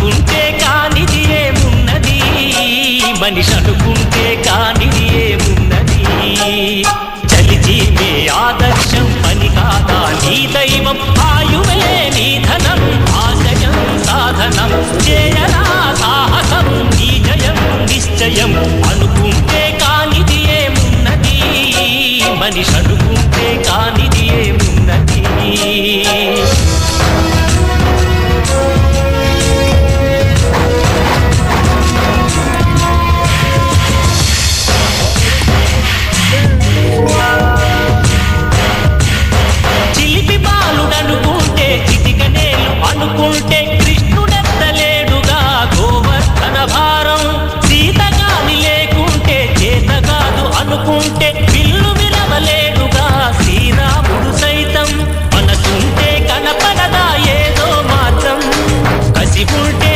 అనుకుంటే కానిది ఏమున్నది, మనిషి అనుకుంటే కానిది ఏమున్నది. చలిజీవే ఆదర్శం పని కాదా నీ దైవం, ఆయువే నీ ధనం ఆశయం సాధనం. చేయరా సాహసం నీ జయం నిశ్చయం, అనుకుంటే కానిది ఏమున్నది, మనిషి అనుకుంటే కానిది ఏమున్నది. చిలిపి బాలుడనుకుంటే చిటికనేలు అనుకుంటే కృష్ణుడెత్తలేడుగా గోవర్ధన భారం. సీతగాని లేకుంటే చేత కాదు అనుకుంటే విల్లు విరవలేడుగా శ్రీరాముడు సైతం. మనసుంటే కనపడదా ఏదో మాత్రం, కసి ఉంటే